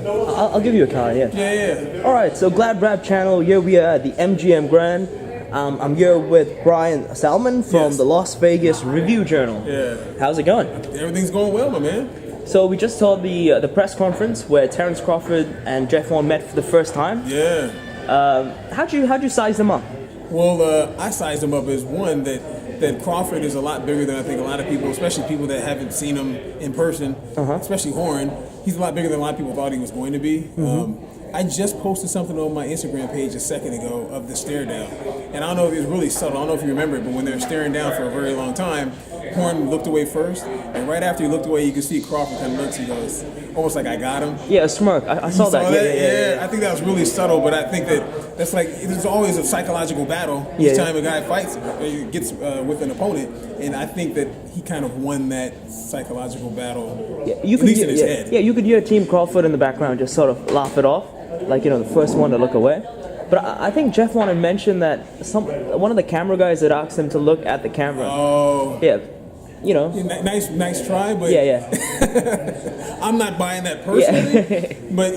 I'll give you a card, yeah. Yeah. All right, so Glad Rap Channel, here we are at the MGM Grand. I'm here with Bryan Salmond from the Las Vegas Review Journal. Yeah. How's it going? Everything's going well, my man. So we just saw the press conference where Terrence Crawford and Jeff Horn met for the first time. Yeah. How'd you size them up? Well, I sized him up as one that Crawford is a lot bigger than I think a lot of people, especially people that haven't seen him in person, especially Horn. He's a lot bigger than a lot of people thought he was going to be. I just posted something on my Instagram page a second ago of the stare down. And I don't know if it was really subtle, I don't know if you remember it, but when they were staring down for a very long time, Horn looked away first, and right after he looked away, you could see Crawford kind of looks, he goes, almost like I got him. Yeah, a smirk. I saw that. Yeah, I think that was really subtle, but I think that's like, there's always a psychological battle each time a guy fights, gets with an opponent, and I think that he kind of won that psychological battle, at least in his head. Yeah, you could hear Team Crawford in the background just sort of laugh it off, like, the first one to look away. But I think Jeff wanted to mention that one of the camera guys had asked him to look at the camera. Oh. Yeah. Nice try, but I'm not buying that personally. Yeah. But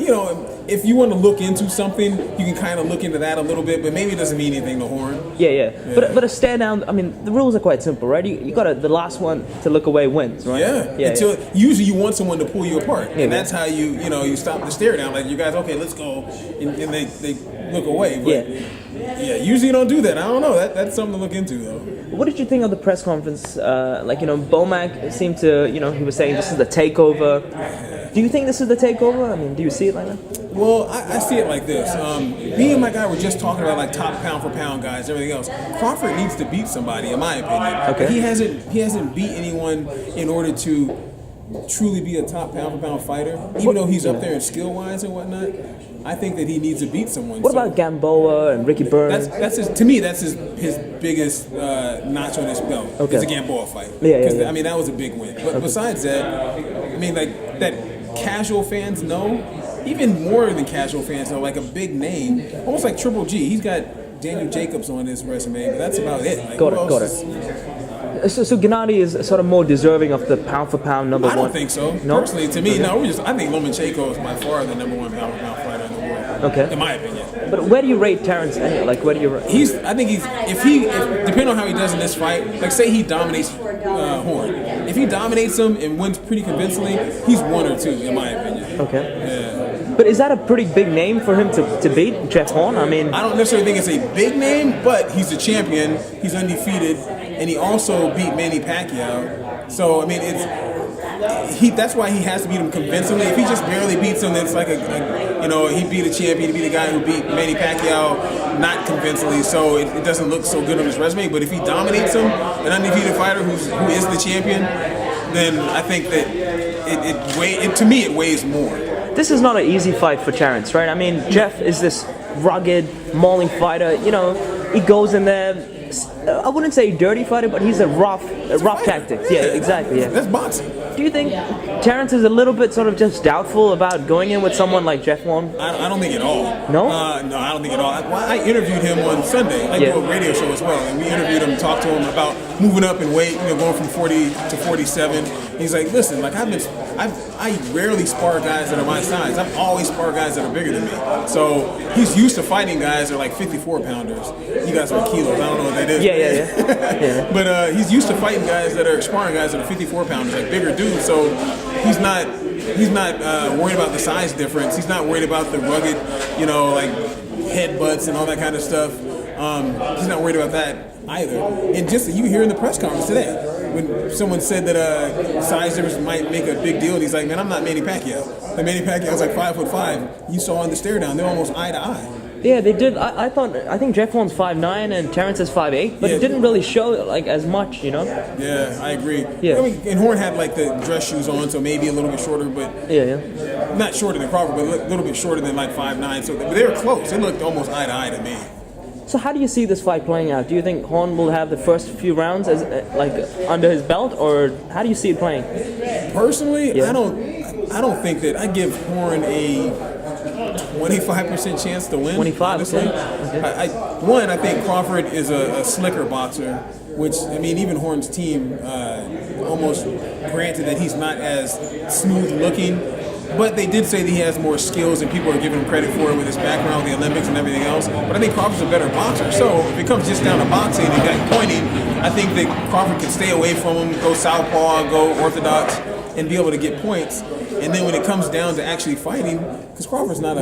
if you want to look into something, you can kind of look into that a little bit. But maybe it doesn't mean anything to Horn. Yeah. But a stare down. I mean, the rules are quite simple, right? You got the last one to look away wins, right? Yeah. Usually you want someone to pull you apart, and that's how you stop the stare down. Like, you guys, okay, let's go, and they look away. But usually you don't do that. I don't know. That's something to look into, though. What did you think of the press conference? Bomac seemed to, he was saying this is the takeover. Do you think this is the takeover? I mean, do you see it like that? Well, I see it like this. Me and my guy were just talking about like top pound for pound guys, everything else. Crawford needs to beat somebody, in my opinion. Okay. He hasn't beat anyone in order to truly be a top pound for pound fighter. Even though he's up there in skill wise and whatnot, I think that he needs to beat someone. What about Gamboa and Ricky Burns? To me, that's his biggest notch on his belt. Okay. It's a Gamboa fight. Yeah. I mean, that was a big win. But besides that, I mean, like, that casual fans know, even more than casual fans know, like a big name, almost like Triple G. He's got Daniel Jacobs on his resume, but that's about it. Like, got it. So Gennady is sort of more deserving of the pound for pound number one? I don't think so. No? Personally, to me, I think Lomachenko is by far the number one pound for pound fighter in the world. Okay. In my opinion. But where do you rate Terrence? Like, where do you rate? If depending on how he does in this fight, like, say he dominates Horn. If he dominates him and wins pretty convincingly, he's 1 or 2, in my opinion. Okay. Yeah. But is that a pretty big name for him to beat, Jeff Horn? I mean, I don't necessarily think it's a big name, but he's the champion. He's undefeated, and he also beat Manny Pacquiao. So I mean, that's why he has to beat him convincingly. If he just barely beats him, then it's like he beat a champion. He beat a guy who beat Manny Pacquiao not convincingly, so it doesn't look so good on his resume. But if he dominates him, an undefeated fighter who is the champion, then I think that to me it weighs more. This is not an easy fight for Terrence, right? I mean, Jeff is this rugged, mauling fighter. He goes in there. I wouldn't say dirty fighter, but he's a rough tactics. Yeah, exactly. Yeah. That's boxing. Do you think Terrence is a little bit sort of just doubtful about going in with someone like Jeff Horn? I don't think at all. No? No, I don't think at all. I interviewed him on Sunday. I do a radio show as well, and we interviewed him, talked to him about moving up in weight, going from 40 to 47. He's like, listen, like I rarely spar guys that are my size. I've always sparred guys that are bigger than me. So he's used to fighting guys that are like 54 pounders. You guys are kilos. I don't know what that is. Yeah. But he's used to fighting guys that are sparring guys that are 54 pounders, like bigger dudes. So he's not worried about the size difference. He's not worried about the rugged, like headbutts and all that kind of stuff. He's not worried about that either. And just you hear in the press conference today, when someone said that size difference might make a big deal, and he's like, man, I'm not Manny Pacquiao. Like, Manny Pacquiao's like 5'5". You saw on the stare down, they're almost eye to eye. Yeah, they did. I think Jeff Horn's 5'9" and Terrence is 5'8", but it didn't really show like as much, Yeah, I agree. Yeah. I mean, and Horn had like the dress shoes on, so maybe a little bit shorter, but not shorter than Crawford, but a little bit shorter than like 5'9". So they were close. They looked almost eye to eye to me. So how do you see this fight playing out? Do you think Horn will have the first few rounds as under his belt, or how do you see it playing? Personally, I don't think that. I give Horn a 25% chance to win. 25, honestly. okay. I think Crawford is a slicker boxer, which, I mean, even Horn's team almost granted that he's not as smooth looking But they did say that he has more skills and people are giving him credit for it with his background, the Olympics and everything else. But I think Crawford's a better boxer. So if it comes just down to boxing and got pointing, I think that Crawford can stay away from him, go southpaw, go orthodox, and be able to get points. And then when it comes down to actually fighting, because Crawford's not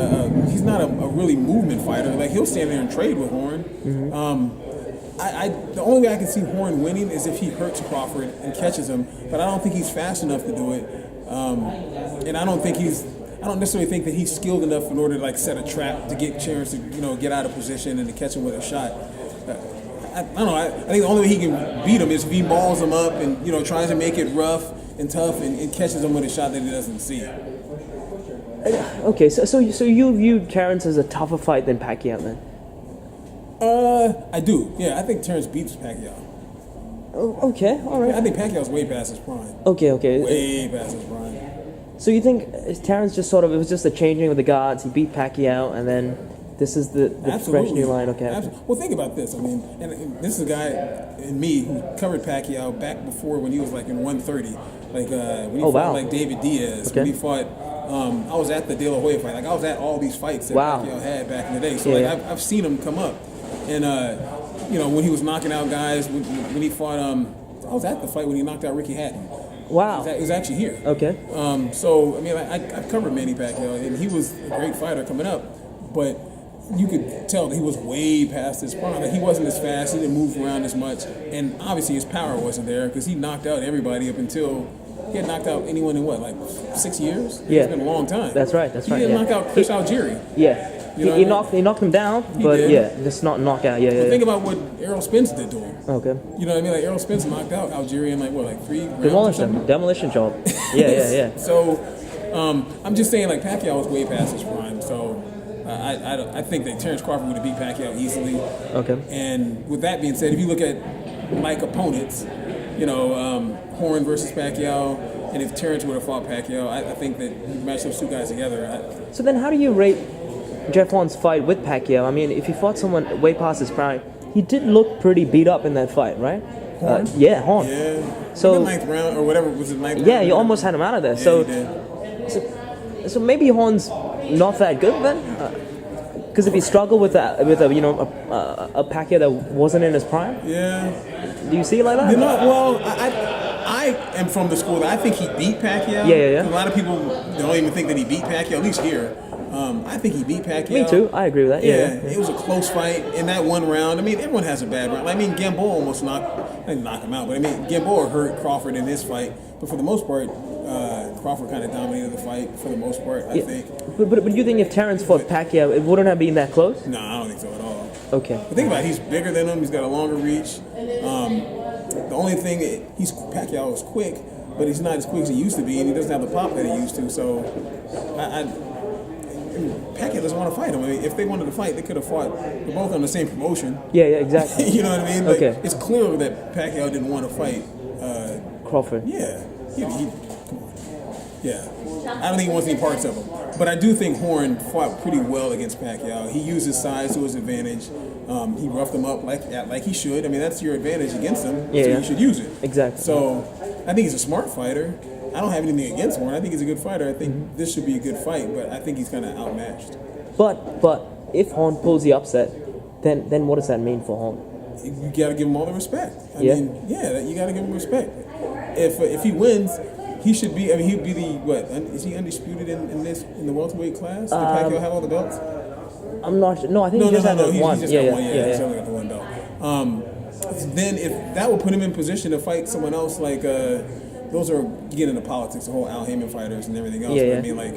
he's not a really movement fighter. Like he'll stand there and trade with Horn. The only way I can see Horn winning is if he hurts Crawford and catches him, but I don't think he's fast enough to do it. And I don't necessarily think that he's skilled enough in order to like set a trap to get Terrence to get out of position and to catch him with a shot. I don't know. I think the only way he can beat him is if he balls him up and tries to make it rough and tough and catches him with a shot that he doesn't see. Okay, so you view Terrence as a tougher fight than Pacquiao then? I do. Yeah, I think Terrence beats Pacquiao. Oh, okay, all right. I think Pacquiao's way past his prime. Okay. Way past his prime. So you think Terrence just it was just a changing of the guards, he beat Pacquiao, and then this is the fresh new line, okay. Absolutely. Well, think about this. I mean, and this is a guy in me who covered Pacquiao back before when he was like in 130. Like when he fought like David Diaz, when he fought I was at the De La Hoya fight. Like I was at all these fights that Pacquiao had back in the day. So I've seen him come up. And when he was knocking out guys, when he fought, I was at the fight when he knocked out Ricky Hatton. Wow. He was actually here. Okay. So, I mean, I've covered Manny Pacquiao, and he was a great fighter coming up, but you could tell that he was way past his prime. Like, he wasn't as fast, he didn't move around as much, and obviously his power wasn't there because he knocked out everybody up until he had knocked out anyone in what, like 6 years? Yeah. It's been a long time. That's right. He didn't knock out Chris Algieri. Yeah. He knocked him down, but just not knockout. Yeah. Think about what Errol Spence did to him. Okay. You know what I mean? Like Errol Spence knocked out Algieri in like 3 rounds. Demolition job. Yeah. So I'm just saying like Pacquiao was way past his prime. So I think that Terrence Crawford would have beat Pacquiao easily. Okay. And with that being said, if you look at like opponents, Horn versus Pacquiao, and if Terrence would have fought Pacquiao, I think that you match those two guys together. So then how do you rate Jeff Horn's fight with Pacquiao? I mean, if he fought someone way past his prime, he did look pretty beat up in that fight, right? Horn? Horn. Yeah. So the 9th round or whatever was it, 9th round? Yeah, you almost had him out of there. Yeah, so, you did. so maybe Horn's not that good then, because if he struggled with a Pacquiao that wasn't in his prime. Yeah. Do you see it like that? Well, I am from the school that I think he beat Pacquiao. Yeah. A lot of people don't even think that he beat Pacquiao, at least here. I think he beat Pacquiao. Me too. I agree with that. Yeah. It was a close fight in that one round. I mean, everyone has a bad round. I mean, Gamboa almost didn't knock him out, but I mean, Gamboa hurt Crawford in this fight. But for the most part, Crawford kind of dominated the fight for the most part, I think. But you think if Terrence fought Pacquiao, it wouldn't have been that close? No, I don't think so at all. Okay. But think about it. He's bigger than him. He's got a longer reach. The only thing, Pacquiao is quick, but he's not as quick as he used to be, and he doesn't have the pop that he used to. So, Pacquiao doesn't want to fight him. I mean, if they wanted to fight, they could have fought. They're both on the same promotion. Yeah, exactly. You know what I mean? Like, okay. It's clear that Pacquiao didn't want to fight Crawford. Yeah. Come on. Yeah. I don't think he wants any parts of him. But I do think Horn fought pretty well against Pacquiao. He used his size to his advantage. He roughed him up like he should. I mean, that's your advantage against him, so you should use it. Exactly. So I think he's a smart fighter. I don't have anything against Horn. I think he's a good fighter. I think this should be a good fight, but I think he's kind of outmatched. But if Horn pulls the upset, then what does that mean for Horn? You got to give him all the respect. I mean, you got to give him respect. If he wins, he should be. I mean, he'd be is he undisputed in the welterweight class? Did Pacquiao have all the belts? I'm not sure. No, I think he just had one. He's just got one. He's only got the one belt. Then if that would put him in position to fight someone else, like those are you get into politics, the whole Al Heyman fighters and everything else. But I mean, like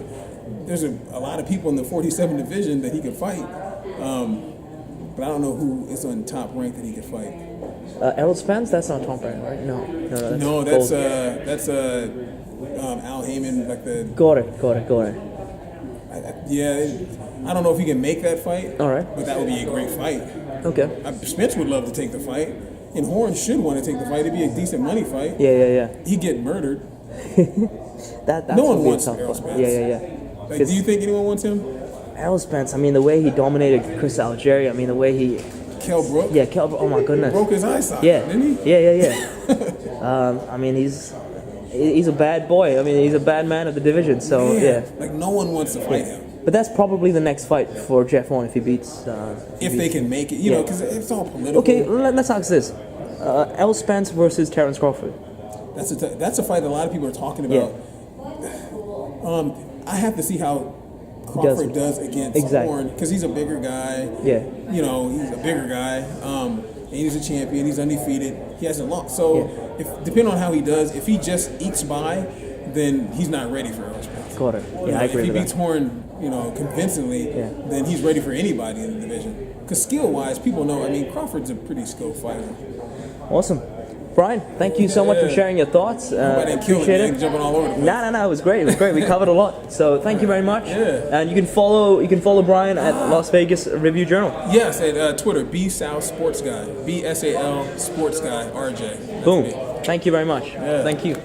there's a lot of people in the 47 division that he could fight. But I don't know who is on top rank that he could fight. Errol Spence, that's not top rank, right? No, that's Al Heyman, like the. Got it. I don't know if he can make that fight. All right. But that would be a great fight. Okay. Spence would love to take the fight, and Horn should want to take the fight. It'd be a decent money fight. Yeah. He'd get murdered. That's no one wants Errol Spence. Yeah. Like, do you think anyone wants him? Errol Spence, I mean, the way he dominated Chris Algieri, I mean, the way he... Kell Brook? Yeah, Kell Brook, oh my goodness. Broke his eyesight, yeah. didn't he? Yeah. I mean, he's he's a bad boy. I mean, he's a bad man of the division. So yeah. Like no one wants to fight him. But that's probably the next fight for Jeff Horn if he beats. If they can make it, you know, because it's all political. Okay, let's ask this: L. Spence versus Terrence Crawford. That's a fight that a lot of people are talking about. I have to see how Crawford does against Horn because he's a bigger guy. Yeah. You know, he's a bigger guy. And he's a champion. He's undefeated. He hasn't lost. So, if depending on how he does, if he just ekes by, then he's not ready for L. Spence. Got it. Yeah, I agree with that. If he beats Horn, you know, convincingly, then he's ready for anybody in the division. Because skill-wise, people know. I mean, Crawford's a pretty skilled fighter. Awesome. Bryan, thank you so much for sharing your thoughts. Appreciate it. Jumping all over the place. No, it was great. It was great. We covered a lot. So thank you very much. Yeah. And you can follow Bryan at Las Vegas Review Journal. Yes, at Twitter, BSal Sports Guy, BSAL Sports Guy, RJ. Boom. Thank you very much. Thank you.